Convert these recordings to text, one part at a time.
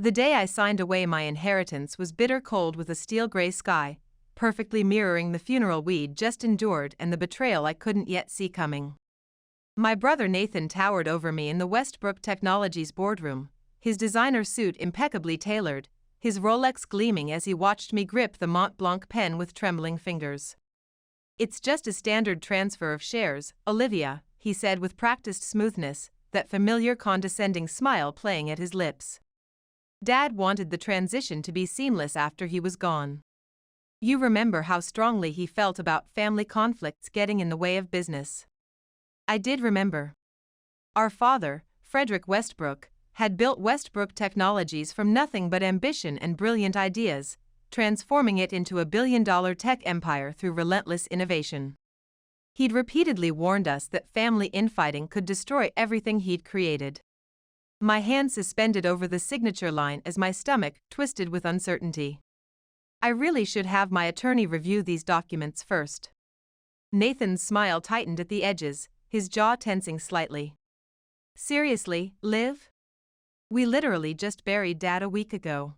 The day I signed away my inheritance was bitter cold with a steel gray sky, perfectly mirroring the funeral we'd just endured and the betrayal I couldn't yet see coming. My brother Nathan towered over me in the Westbrook Technologies boardroom, his designer suit impeccably tailored, his Rolex gleaming as he watched me grip the Mont Blanc pen with trembling fingers. "It's just a standard transfer of shares, Olivia," he said with practiced smoothness, that familiar condescending smile playing at his lips. "Dad wanted the transition to be seamless after he was gone. You remember how strongly he felt about family conflicts getting in the way of business." I did remember. Our father, Frederick Westbrook, had built Westbrook Technologies from nothing but ambition and brilliant ideas, transforming it into a billion-dollar tech empire through relentless innovation. He'd repeatedly warned us that family infighting could destroy everything he'd created. My hand suspended over the signature line as my stomach twisted with uncertainty. I really should have my attorney review these documents first. Nathan's smile tightened at the edges, his jaw tensing slightly. "Seriously, Liv? We literally just buried Dad a week ago.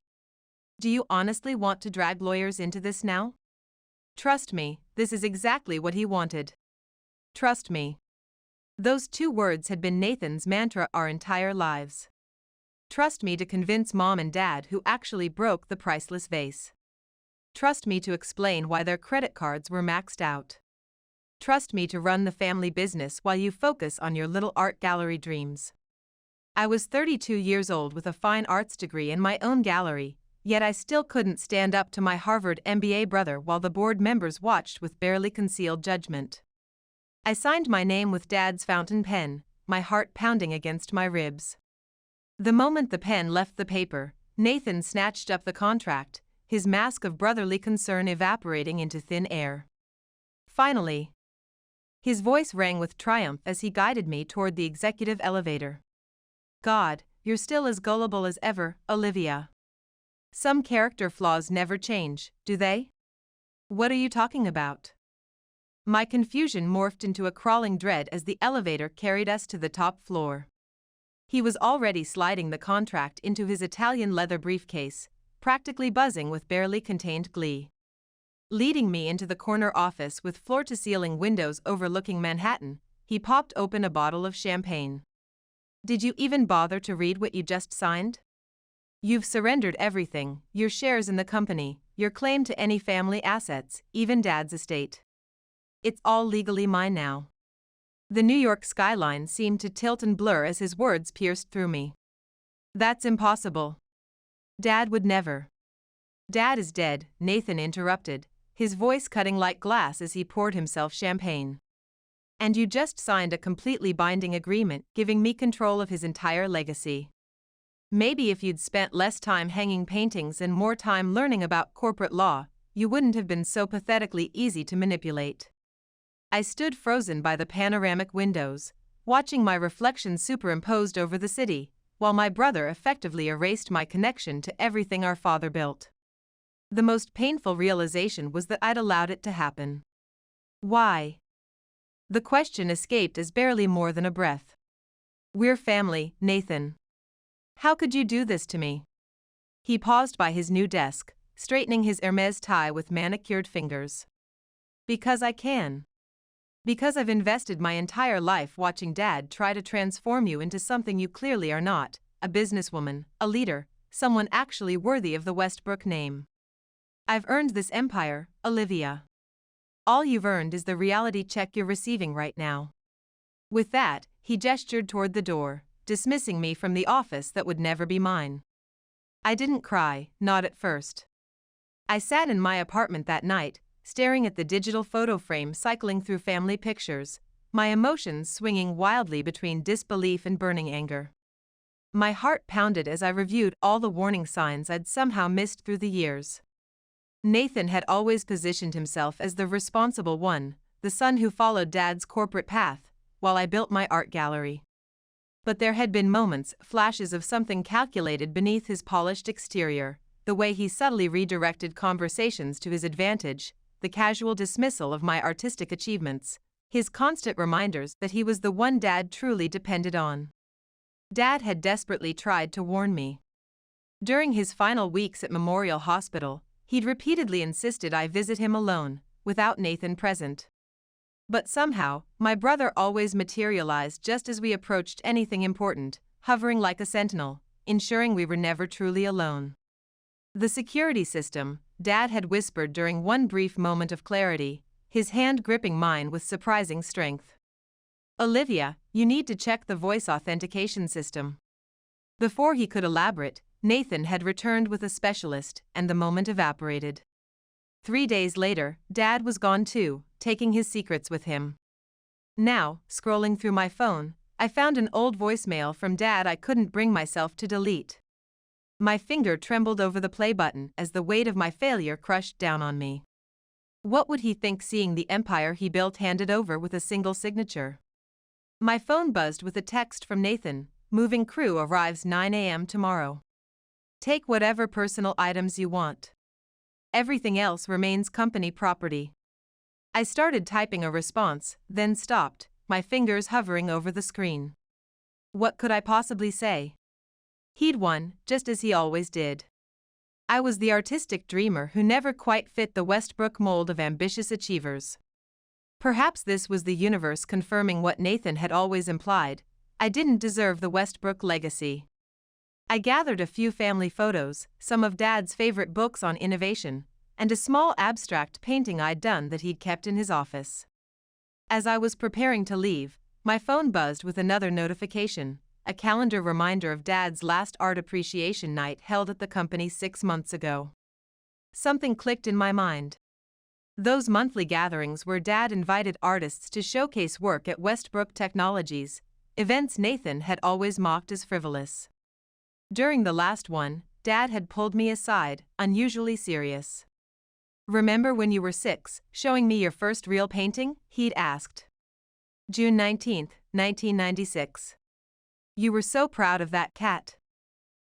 Do you honestly want to drag lawyers into this now? Trust me, this is exactly what he wanted. Trust me." Those two words had been Nathan's mantra our entire lives. Trust me to convince Mom and Dad who actually broke the priceless vase. Trust me to explain why their credit cards were maxed out. Trust me to run the family business while you focus on your little art gallery dreams. I was 32 years old with a fine arts degree and my own gallery, yet I still couldn't stand up to my Harvard MBA brother while the board members watched with barely concealed judgment. I signed my name with Dad's fountain pen, my heart pounding against my ribs. The moment the pen left the paper, Nathan snatched up the contract, his mask of brotherly concern evaporating into thin air. "Finally." His voice rang with triumph as he guided me toward the executive elevator. "God, you're still as gullible as ever, Olivia. Some character flaws never change, do they?" "What are you talking about?" My confusion morphed into a crawling dread as the elevator carried us to the top floor. He was already sliding the contract into his Italian leather briefcase, practically buzzing with barely contained glee. Leading me into the corner office with floor-to-ceiling windows overlooking Manhattan, he popped open a bottle of champagne. "Did you even bother to read what you just signed? You've surrendered everything, your shares in the company, your claim to any family assets, even Dad's estate. It's all legally mine now." The New York skyline seemed to tilt and blur as his words pierced through me. "That's impossible. Dad would never." "Dad is dead," Nathan interrupted, his voice cutting like glass as he poured himself champagne. "And you just signed a completely binding agreement giving me control of his entire legacy. Maybe if you'd spent less time hanging paintings and more time learning about corporate law, you wouldn't have been so pathetically easy to manipulate." I stood frozen by the panoramic windows, watching my reflection superimposed over the city, while my brother effectively erased my connection to everything our father built. The most painful realization was that I'd allowed it to happen. Why? The question escaped as barely more than a breath. "We're family, Nathan. How could you do this to me?" He paused by his new desk, straightening his Hermes tie with manicured fingers. "Because I can. Because I've invested my entire life watching Dad try to transform you into something you clearly are not, a businesswoman, a leader, someone actually worthy of the Westbrook name. I've earned this empire, Olivia. All you've earned is the reality check you're receiving right now." With that, he gestured toward the door, dismissing me from the office that would never be mine. I didn't cry, not at first. I sat in my apartment that night, staring at the digital photo frame cycling through family pictures, my emotions swinging wildly between disbelief and burning anger. My heart pounded as I reviewed all the warning signs I'd somehow missed through the years. Nathan had always positioned himself as the responsible one, the son who followed Dad's corporate path, while I built my art gallery. But there had been moments, flashes of something calculated beneath his polished exterior, the way he subtly redirected conversations to his advantage, the casual dismissal of my artistic achievements, his constant reminders that he was the one Dad truly depended on. Dad had desperately tried to warn me. During his final weeks at Memorial Hospital, he'd repeatedly insisted I visit him alone, without Nathan present. But somehow, my brother always materialized just as we approached anything important, hovering like a sentinel, ensuring we were never truly alone. The security system, Dad had whispered during one brief moment of clarity, his hand gripping mine with surprising strength. "Olivia, you need to check the voice authentication system." Before he could elaborate, Nathan had returned with a specialist, and the moment evaporated. 3 days later, Dad was gone too, taking his secrets with him. Now, scrolling through my phone, I found an old voicemail from Dad I couldn't bring myself to delete. My finger trembled over the play button as the weight of my failure crushed down on me. What would he think seeing the empire he built handed over with a single signature? My phone buzzed with a text from Nathan: "Moving crew arrives 9 a.m. tomorrow. Take whatever personal items you want. Everything else remains company property." I started typing a response, then stopped, my fingers hovering over the screen. What could I possibly say? He'd won, just as he always did. I was the artistic dreamer who never quite fit the Westbrook mold of ambitious achievers. Perhaps this was the universe confirming what Nathan had always implied: I didn't deserve the Westbrook legacy. I gathered a few family photos, some of Dad's favorite books on innovation, and a small abstract painting I'd done that he'd kept in his office. As I was preparing to leave, my phone buzzed with another notification, a calendar reminder of Dad's last art appreciation night held at the company 6 months ago. Something clicked in my mind. Those monthly gatherings where Dad invited artists to showcase work at Westbrook Technologies, events Nathan had always mocked as frivolous. During the last one, Dad had pulled me aside, unusually serious. "Remember when you were 6, showing me your first real painting?" he'd asked. June 19, 1996. "You were so proud of that cat."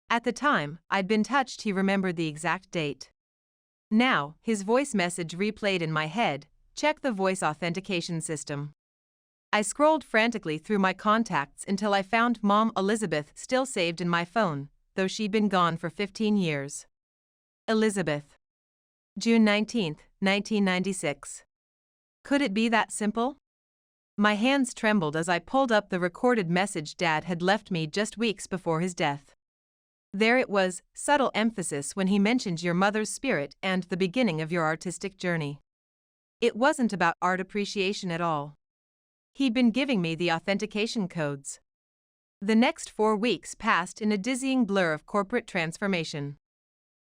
At the time, I'd been touched he remembered the exact date. Now, his voice message replayed in my head: "Check the voice authentication system." I scrolled frantically through my contacts until I found Mom Elizabeth still saved in my phone, though she'd been gone for 15 years. Elizabeth. June 19, 1996. Could it be that simple? My hands trembled as I pulled up the recorded message Dad had left me just weeks before his death. There it was, subtle emphasis when he mentioned your mother's spirit and the beginning of your artistic journey. It wasn't about art appreciation at all. He'd been giving me the authentication codes. The next 4 weeks passed in a dizzying blur of corporate transformation.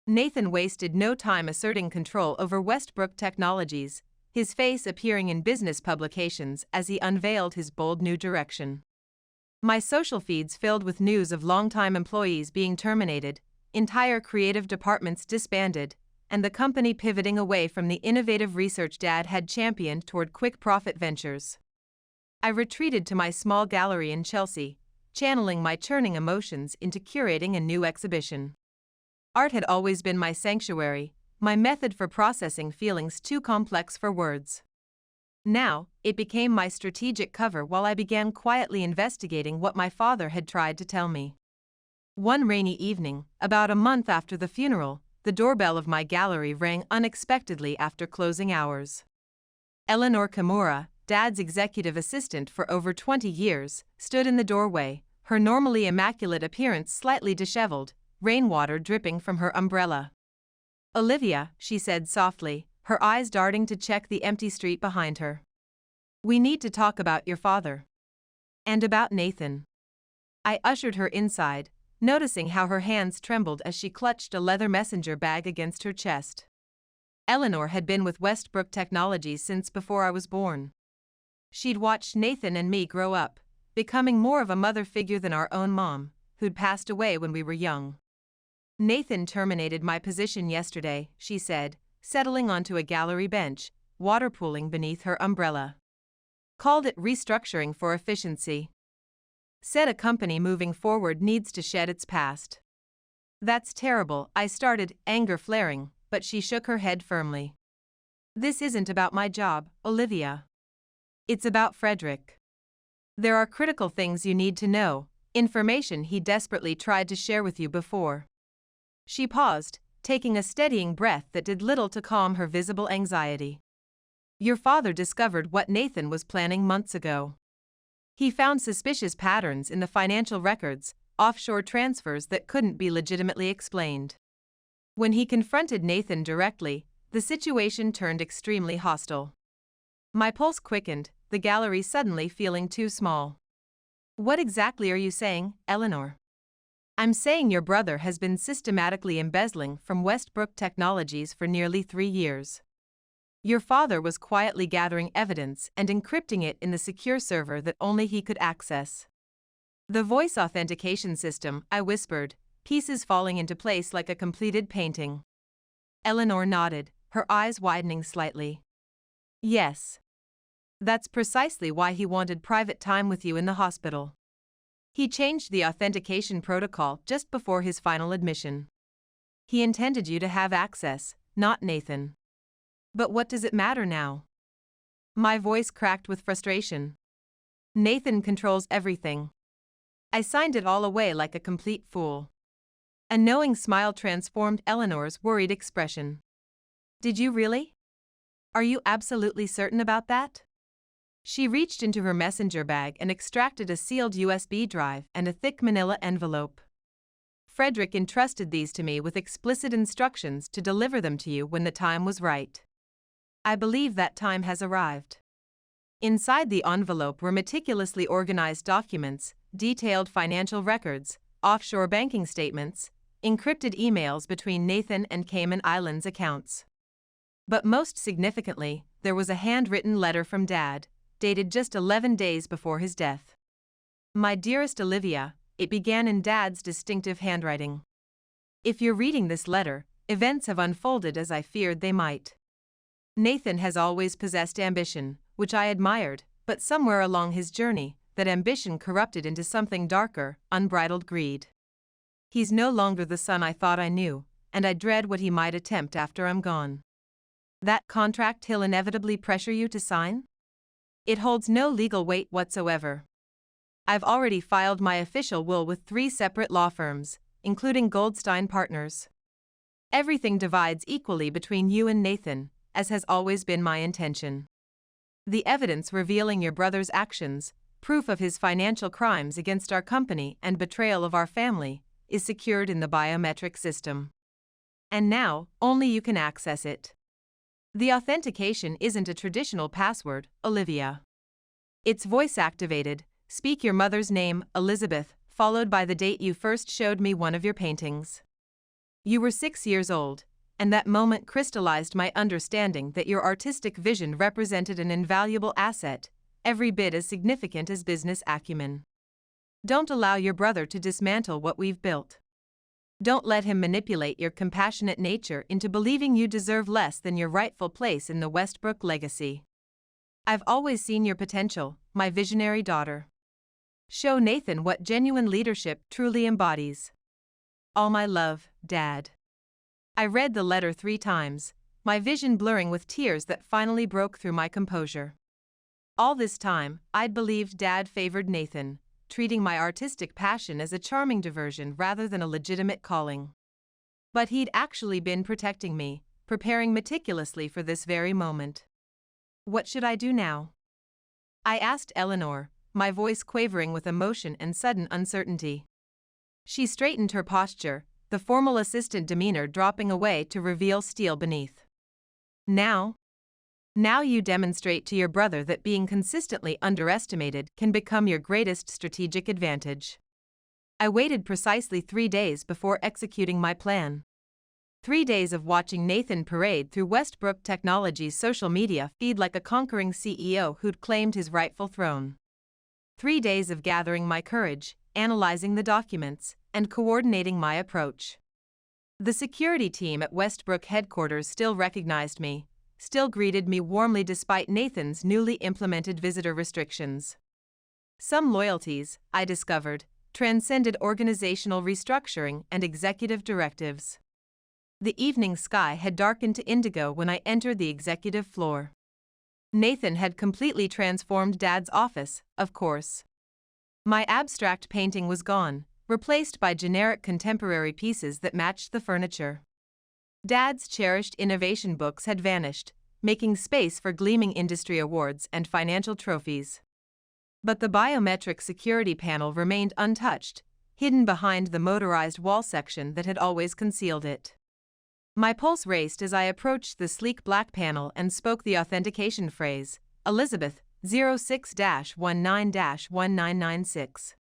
Nathan wasted no time asserting control over Westbrook Technologies, his face appearing in business publications as he unveiled his bold new direction. My social feeds filled with news of longtime employees being terminated, entire creative departments disbanded, and the company pivoting away from the innovative research Dad had championed toward quick profit ventures. I retreated to my small gallery in Chelsea, channeling my churning emotions into curating a new exhibition. Art had always been my sanctuary, my method for processing feelings too complex for words. Now, it became my strategic cover while I began quietly investigating what my father had tried to tell me. One rainy evening, about a month after the funeral, the doorbell of my gallery rang unexpectedly after closing hours. Eleanor Kimura, Dad's executive assistant for over 20 years, stood in the doorway, her normally immaculate appearance slightly disheveled, rainwater dripping from her umbrella. "Olivia," she said softly, her eyes darting to check the empty street behind her. "We need to talk about your father. And about Nathan." I ushered her inside, noticing how her hands trembled as she clutched a leather messenger bag against her chest. Eleanor had been with Westbrook Technologies since before I was born. She'd watched Nathan and me grow up, becoming more of a mother figure than our own mom, who'd passed away when we were young. "Nathan terminated my position yesterday," she said, settling onto a gallery bench, water pooling beneath her umbrella. "Called it restructuring for efficiency. Said a company moving forward needs to shed its past." "That's terrible," I started, anger flaring, but she shook her head firmly. "This isn't about my job, Olivia. It's about Frederick. There are critical things you need to know, information he desperately tried to share with you before." She paused, taking a steadying breath that did little to calm her visible anxiety. Your father discovered what Nathan was planning months ago. He found suspicious patterns in the financial records, offshore transfers that couldn't be legitimately explained. When he confronted Nathan directly, the situation turned extremely hostile. My pulse quickened, the gallery suddenly feeling too small. What exactly are you saying, Eleanor? I'm saying your brother has been systematically embezzling from Westbrook Technologies for nearly 3 years. Your father was quietly gathering evidence and encrypting it in the secure server that only he could access. The voice authentication system, I whispered, pieces falling into place like a completed painting. Eleanor nodded, her eyes widening slightly. Yes. That's precisely why he wanted private time with you in the hospital. He changed the authentication protocol just before his final admission. He intended you to have access, not Nathan. But what does it matter now? My voice cracked with frustration. Nathan controls everything. I signed it all away like a complete fool. A knowing smile transformed Eleanor's worried expression. Did you really? Are you absolutely certain about that? She reached into her messenger bag and extracted a sealed USB drive and a thick manila envelope. Frederick entrusted these to me with explicit instructions to deliver them to you when the time was right. I believe that time has arrived. Inside the envelope were meticulously organized documents, detailed financial records, offshore banking statements, encrypted emails between Nathan and Cayman Islands accounts. But most significantly, there was a handwritten letter from Dad, dated just 11 days before his death. My dearest Olivia, it began in Dad's distinctive handwriting. If you're reading this letter, events have unfolded as I feared they might. Nathan has always possessed ambition, which I admired, but somewhere along his journey, that ambition corrupted into something darker, unbridled greed. He's no longer the son I thought I knew, and I dread what he might attempt after I'm gone. That contract he'll inevitably pressure you to sign? It holds no legal weight whatsoever. I've already filed my official will with 3 separate law firms, including Goldstein Partners. Everything divides equally between you and Nathan, as has always been my intention. The evidence revealing your brother's actions, proof of his financial crimes against our company and betrayal of our family, is secured in the biometric system. And now, only you can access it. The authentication isn't a traditional password, Olivia. It's voice-activated. Speak your mother's name, Elizabeth, followed by the date you first showed me one of your paintings. You were 6 years old, and that moment crystallized my understanding that your artistic vision represented an invaluable asset, every bit as significant as business acumen. Don't allow your brother to dismantle what we've built. Don't let him manipulate your compassionate nature into believing you deserve less than your rightful place in the Westbrook legacy. I've always seen your potential, my visionary daughter. Show Nathan what genuine leadership truly embodies. All my love, Dad. I read the letter 3 times, my vision blurring with tears that finally broke through my composure. All this time, I'd believed Dad favored Nathan, treating my artistic passion as a charming diversion rather than a legitimate calling. But he'd actually been protecting me, preparing meticulously for this very moment. What should I do now? I asked Eleanor, my voice quavering with emotion and sudden uncertainty. She straightened her posture, the formal assistant demeanor dropping away to reveal steel beneath. Now you demonstrate to your brother that being consistently underestimated can become your greatest strategic advantage. I waited precisely 3 days before executing my plan. 3 days of watching Nathan parade through Westbrook Technologies' social media feed like a conquering CEO who'd claimed his rightful throne. 3 days of gathering my courage, analyzing the documents, and coordinating my approach. The security team at Westbrook headquarters still recognized me, still greeted me warmly despite Nathan's newly implemented visitor restrictions. Some loyalties, I discovered, transcended organizational restructuring and executive directives. The evening sky had darkened to indigo when I entered the executive floor. Nathan had completely transformed Dad's office, of course. My abstract painting was gone, replaced by generic contemporary pieces that matched the furniture. Dad's cherished innovation books had vanished, making space for gleaming industry awards and financial trophies. But the biometric security panel remained untouched, hidden behind the motorized wall section that had always concealed it. My pulse raced as I approached the sleek black panel and spoke the authentication phrase, Elizabeth, 06-19-1996.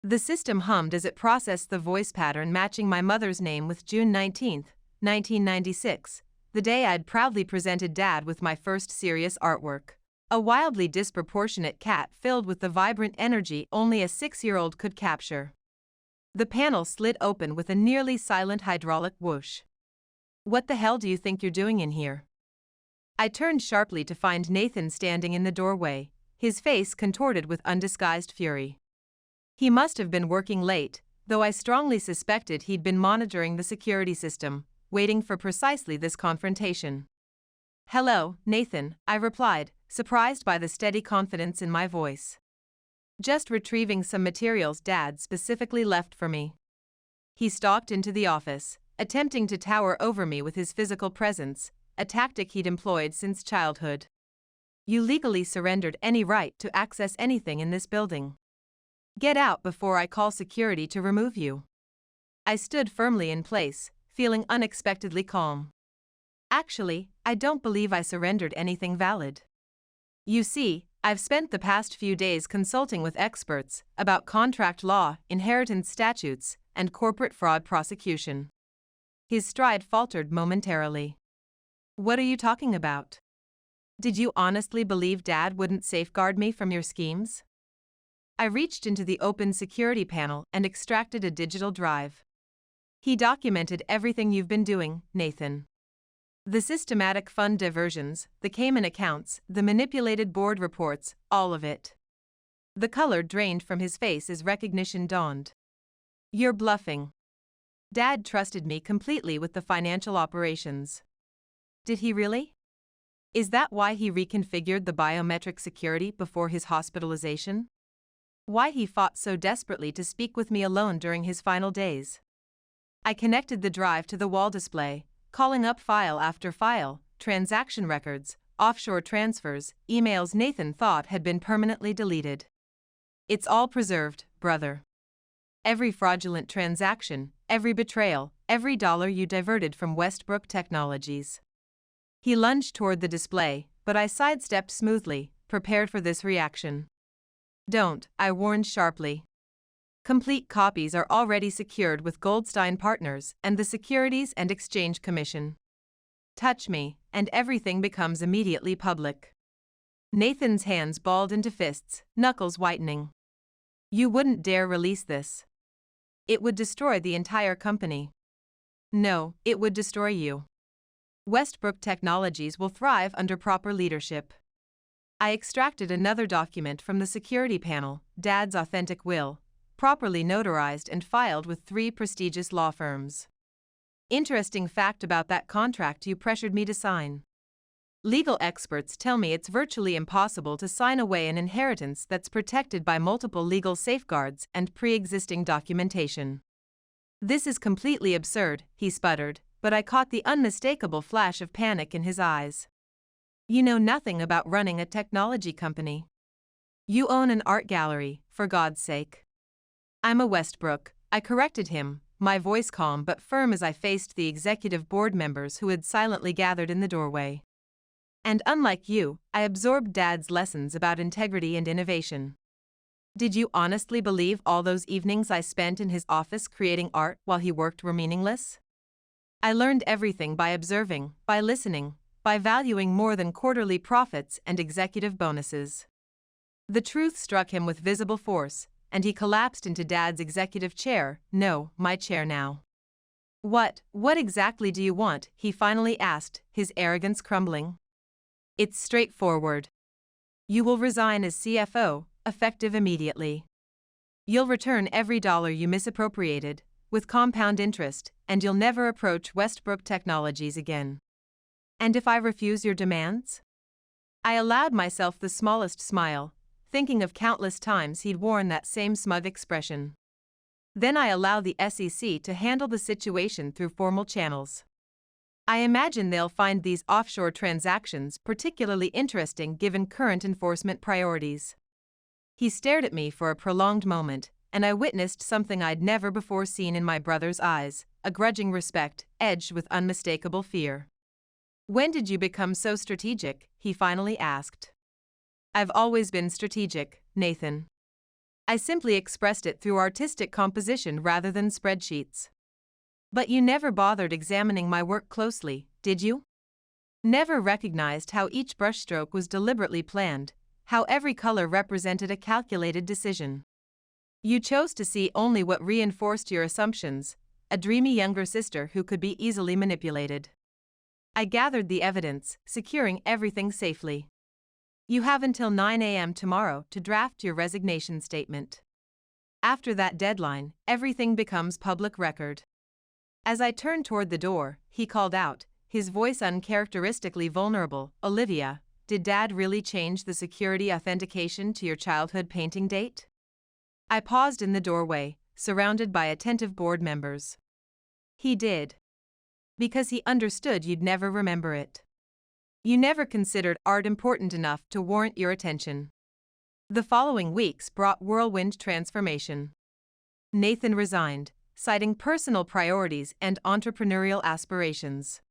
The system hummed as it processed the voice pattern matching my mother's name with June 19, 1996, the day I'd proudly presented Dad with my first serious artwork. A wildly disproportionate cat filled with the vibrant energy only a 6-year-old could capture. The panel slid open with a nearly silent hydraulic whoosh. "What the hell do you think you're doing in here?" I turned sharply to find Nathan standing in the doorway, his face contorted with undisguised fury. He must have been working late, though I strongly suspected he'd been monitoring the security system, waiting for precisely this confrontation. "Hello, Nathan," I replied, surprised by the steady confidence in my voice. "Just retrieving some materials Dad specifically left for me." He stalked into the office, attempting to tower over me with his physical presence, a tactic he'd employed since childhood. "You legally surrendered any right to access anything in this building. Get out before I call security to remove you." I stood firmly in place, feeling unexpectedly calm. "Actually, I don't believe I surrendered anything valid. You see, I've spent the past few days consulting with experts about contract law, inheritance statutes, and corporate fraud prosecution." His stride faltered momentarily. "What are you talking about? Did you honestly believe Dad wouldn't safeguard me from your schemes?" I reached into the open security panel and extracted a digital drive. "He documented everything you've been doing, Nathan. The systematic fund diversions, the Cayman accounts, the manipulated board reports, all of it." The color drained from his face as recognition dawned. "You're bluffing. Dad trusted me completely with the financial operations." "Did he really? Is that why he reconfigured the biometric security before his hospitalization? Why he fought so desperately to speak with me alone during his final days?" I connected the drive to the wall display, calling up file after file, transaction records, offshore transfers, emails Nathan thought had been permanently deleted. "It's all preserved, brother. Every fraudulent transaction, every betrayal, every dollar you diverted from Westbrook Technologies." He lunged toward the display, but I sidestepped smoothly, prepared for this reaction. "Don't," I warned sharply. "Complete copies are already secured with Goldstein Partners and the Securities and Exchange Commission. Touch me, and everything becomes immediately public." Nathan's hands balled into fists, knuckles whitening. "You wouldn't dare release this. It would destroy the entire company." "No, it would destroy you. Westbrook Technologies will thrive under proper leadership." I extracted another document from the security panel, Dad's authentic will, properly notarized and filed with 3 prestigious law firms. "Interesting fact about that contract you pressured me to sign. Legal experts tell me it's virtually impossible to sign away an inheritance that's protected by multiple legal safeguards and pre-existing documentation." "This is completely absurd," he sputtered, but I caught the unmistakable flash of panic in his eyes. "You know nothing about running a technology company. You own an art gallery, for God's sake." "I'm a Westbrook," I corrected him, my voice calm but firm as I faced the executive board members who had silently gathered in the doorway. "And unlike you, I absorbed Dad's lessons about integrity and innovation." "Did you honestly believe all those evenings I spent in his office creating art while he worked were meaningless? I learned everything by observing, by listening, by valuing more than quarterly profits and executive bonuses." The truth struck him with visible force, and he collapsed into Dad's executive chair. "No, my chair now." What exactly do you want?" he finally asked, his arrogance crumbling. "It's straightforward. You will resign as CFO, effective immediately. You'll return every dollar you misappropriated, with compound interest, and you'll never approach Westbrook Technologies again." "And if I refuse your demands?" I allowed myself the smallest smile, thinking of countless times he'd worn that same smug expression. Then I allow the SEC to handle the situation through formal channels. I imagine they'll find these offshore transactions particularly interesting given current enforcement priorities." He stared at me for a prolonged moment, and I witnessed something I'd never before seen in my brother's eyes, a grudging respect, edged with unmistakable fear. "When did you become so strategic?" he finally asked. "I've always been strategic, Nathan. I simply expressed it through artistic composition rather than spreadsheets." "But you never bothered examining my work closely, did you? Never recognized how each brushstroke was deliberately planned, how every color represented a calculated decision. You chose to see only what reinforced your assumptions, a dreamy younger sister who could be easily manipulated." I gathered the evidence, securing everything safely. "You have until 9 a.m. tomorrow to draft your resignation statement. After that deadline, everything becomes public record." As I turned toward the door, he called out, his voice uncharacteristically vulnerable, "Olivia, did Dad really change the security authentication to your childhood painting date?" I paused in the doorway, surrounded by attentive board members. "He did. Because he understood you'd never remember it. You never considered art important enough to warrant your attention." The following weeks brought whirlwind transformation. Nathan resigned, citing personal priorities and entrepreneurial aspirations.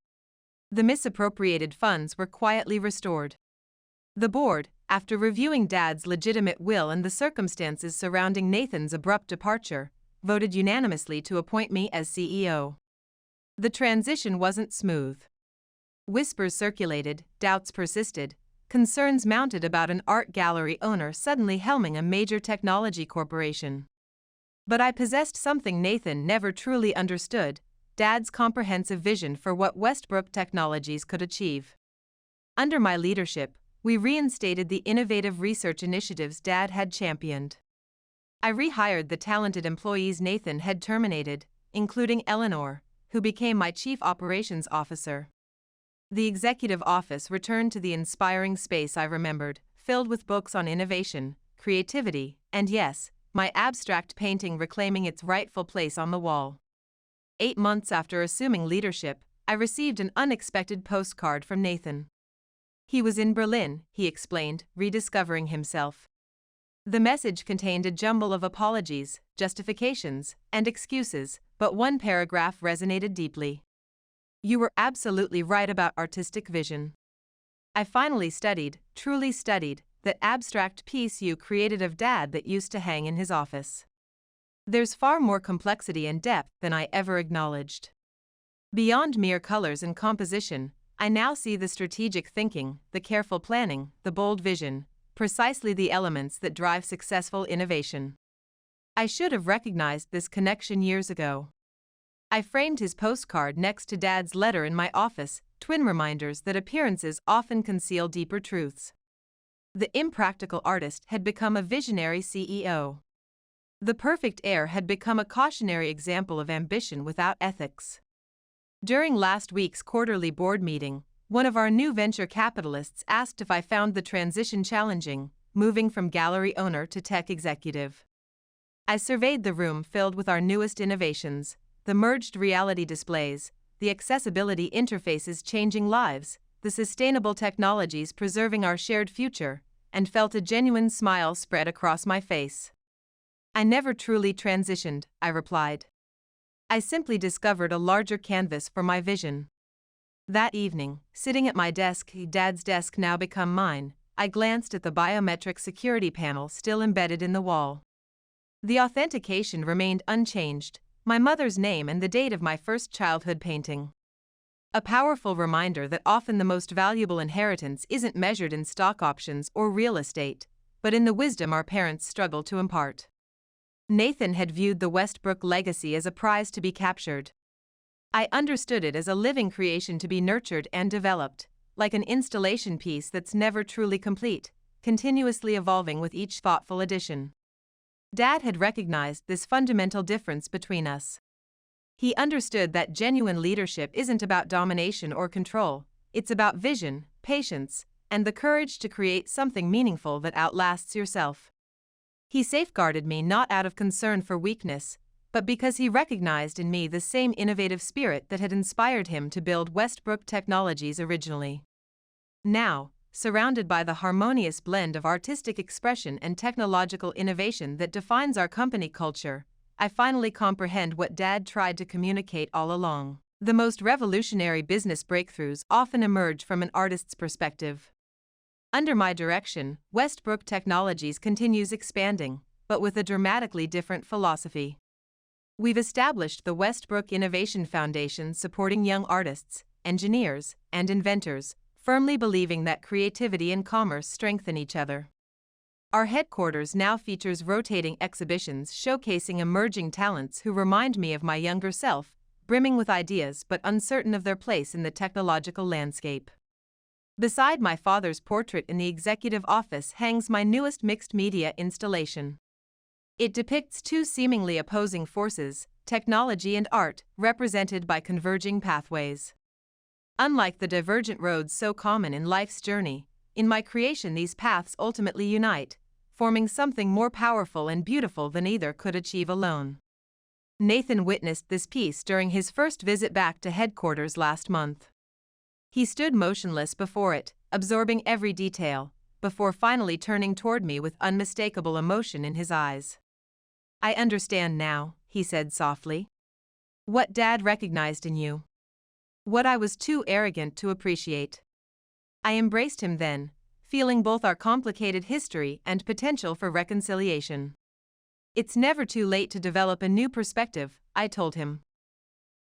The misappropriated funds were quietly restored. The board, after reviewing Dad's legitimate will and the circumstances surrounding Nathan's abrupt departure, voted unanimously to appoint me as CEO. The transition wasn't smooth. Whispers circulated, doubts persisted, concerns mounted about an art gallery owner suddenly helming a major technology corporation. But I possessed something Nathan never truly understood: Dad's comprehensive vision for what Westbrook Technologies could achieve. Under my leadership, we reinstated the innovative research initiatives Dad had championed. I rehired the talented employees Nathan had terminated, including Eleanor, who became my chief operations officer. The executive office returned to the inspiring space I remembered, filled with books on innovation, creativity, and yes, my abstract painting reclaiming its rightful place on the wall. 8 months after assuming leadership, I received an unexpected postcard from Nathan. He was in Berlin, he explained, rediscovering himself. The message contained a jumble of apologies, justifications, and excuses, but one paragraph resonated deeply. "You were absolutely right about artistic vision. I finally studied, truly studied, that abstract piece you created of Dad that used to hang in his office. There's far more complexity and depth than I ever acknowledged. Beyond mere colors and composition, I now see the strategic thinking, the careful planning, the bold vision, precisely the elements that drive successful innovation. I should have recognized this connection years ago." I framed his postcard next to Dad's letter in my office, twin reminders that appearances often conceal deeper truths. The impractical artist had become a visionary CEO. The perfect heir had become a cautionary example of ambition without ethics. During last week's quarterly board meeting, one of our new venture capitalists asked if I found the transition challenging, moving from gallery owner to tech executive. I surveyed the room filled with our newest innovations, the merged reality displays, the accessibility interfaces changing lives, the sustainable technologies preserving our shared future, and felt a genuine smile spread across my face. "I never truly transitioned," I replied. "I simply discovered a larger canvas for my vision." That evening, sitting at my desk, Dad's desk now become mine, I glanced at the biometric security panel still embedded in the wall. The authentication remained unchanged, my mother's name and the date of my first childhood painting. A powerful reminder that often the most valuable inheritance isn't measured in stock options or real estate, but in the wisdom our parents struggle to impart. Nathan had viewed the Westbrook legacy as a prize to be captured. I understood it as a living creation to be nurtured and developed, like an installation piece that's never truly complete, continuously evolving with each thoughtful addition. Dad had recognized this fundamental difference between us. He understood that genuine leadership isn't about domination or control, it's about vision, patience, and the courage to create something meaningful that outlasts yourself. He safeguarded me not out of concern for weakness, but because he recognized in me the same innovative spirit that had inspired him to build Westbrook Technologies originally. Now, surrounded by the harmonious blend of artistic expression and technological innovation that defines our company culture, I finally comprehend what Dad tried to communicate all along. The most revolutionary business breakthroughs often emerge from an artist's perspective. Under my direction, Westbrook Technologies continues expanding, but with a dramatically different philosophy. We've established the Westbrook Innovation Foundation supporting young artists, engineers, and inventors, firmly believing that creativity and commerce strengthen each other. Our headquarters now features rotating exhibitions showcasing emerging talents who remind me of my younger self, brimming with ideas but uncertain of their place in the technological landscape. Beside my father's portrait in the executive office hangs my newest mixed media installation. It depicts two seemingly opposing forces, technology and art, represented by converging pathways. Unlike the divergent roads so common in life's journey, in my creation these paths ultimately unite, forming something more powerful and beautiful than either could achieve alone. Nathan witnessed this piece during his first visit back to headquarters last month. He stood motionless before it, absorbing every detail, before finally turning toward me with unmistakable emotion in his eyes. "I understand now," he said softly. "What Dad recognized in you. What I was too arrogant to appreciate." I embraced him then, feeling both our complicated history and potential for reconciliation. "It's never too late to develop a new perspective," I told him.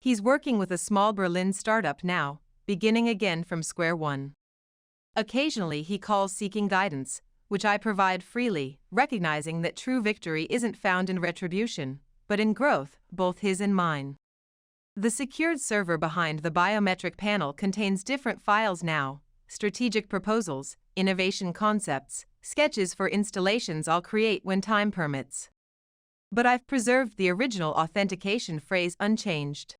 He's working with a small Berlin startup now, beginning again from square one. Occasionally he calls seeking guidance, which I provide freely, recognizing that true victory isn't found in retribution, but in growth, both his and mine. The secured server behind the biometric panel contains different files now: strategic proposals, innovation concepts, sketches for installations I'll create when time permits. But I've preserved the original authentication phrase unchanged.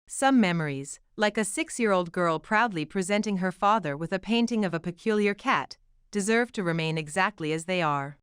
Some memories, like a 6-year-old girl proudly presenting her father with a painting of a peculiar cat, deserve to remain exactly as they are.